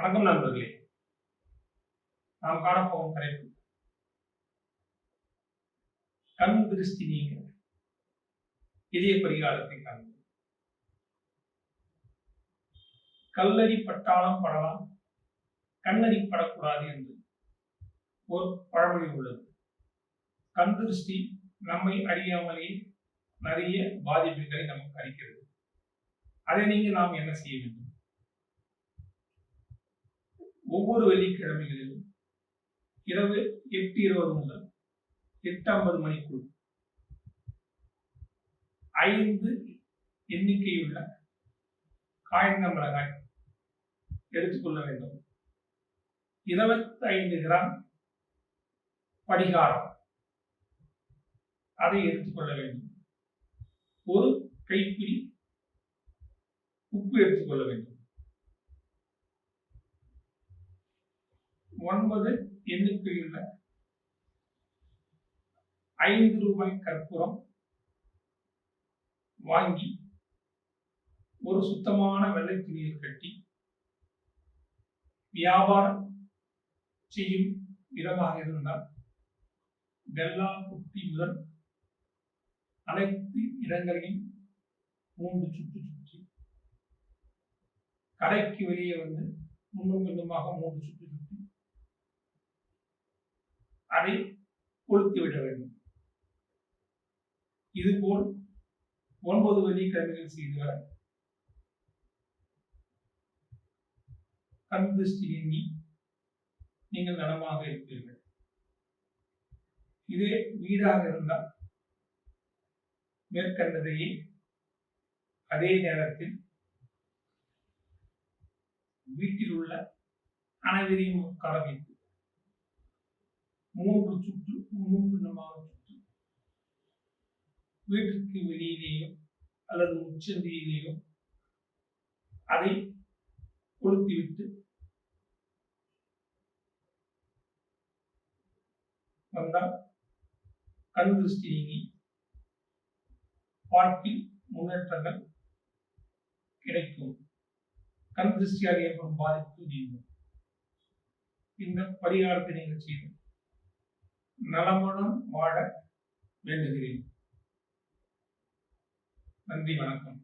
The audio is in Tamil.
வணக்கம் நண்பர்களே. நாம் காணப்போகும் தலைப்பு கண் திருஷ்டி நீங்க எளிய பரிகாரத்தை காண்போம். கல்லறி பட்டாலும் படலாம், கண்ணறி படக்கூடாது என்று ஒரு பழமொழி உள்ளது. கண் திருஷ்டி நம்மை அறியாமலே நிறைய பாதிப்புகளை நமக்கு அளிக்கிறது. அதை நீங்க நாம் என்ன செய்ய வேண்டும்? ஒவ்வொரு வெள்ளிக்கிழமைகளிலும் இரவு 8:20 முதல் 8:50 மணிக்குள் 5 எண்ணிக்கையுள்ள காய்ந்த மிளகாய் எடுத்துக்கொள்ள வேண்டும். 25 கிராம் படிகாரம் அதை எடுத்துக்கொள்ள வேண்டும். ஒரு கைப்பிடி உப்பு எடுத்துக்கொள்ள வேண்டும். 9 எண்ணிக்கையுள்ள 5 ரூபாய் கற்பூரம் வாங்கி ஒரு சுத்தமான வெள்ளை துணியில் கட்டி வியாபாரம் செய்யும் இடமாக இருந்தால் வெள்ளா குட்டி முதல் அனைத்து இடங்களையும் 3 சுற்றி சுற்றி கடைக்கு வெளியே வந்து முன்னும் பின்னுமாக 3 சுற்றி சுற்றி அதை கொளுத்திவிட வேண்டும். இதுபோல் 9 வெள்ளிக்கிழமைகள் செய்து வர கண் திருஷ்டி நீங்கி நீங்கள் நலமாக இருப்பீர்கள். இதே வீடாக இருந்தால் மேற்கண்டதையே அதே நேரத்தில் வீட்டில் உள்ள அனைவரையும் உட்கார வைத்து 3 சுற்று முன்னும் பின்னமாக சுற்று வீட்டிற்கு வெளியிலேயோ அல்லது உச்சந்தியிலேயோ அதை கொளுத்திவிட்டு வந்தால் கண் திருஷ்டி நீங்கி வாழ்க்கையில் முன்னேற்றங்கள் கிடைக்கும். கண் திருஷ்டியால் ஏற்படும் பாதிப்பு நீங்கும். இந்த பரிகாரத்தை நீங்கள் செய்து நலமுடன் வாழ வேண்டுகிறேன். நன்றி, வணக்கம்.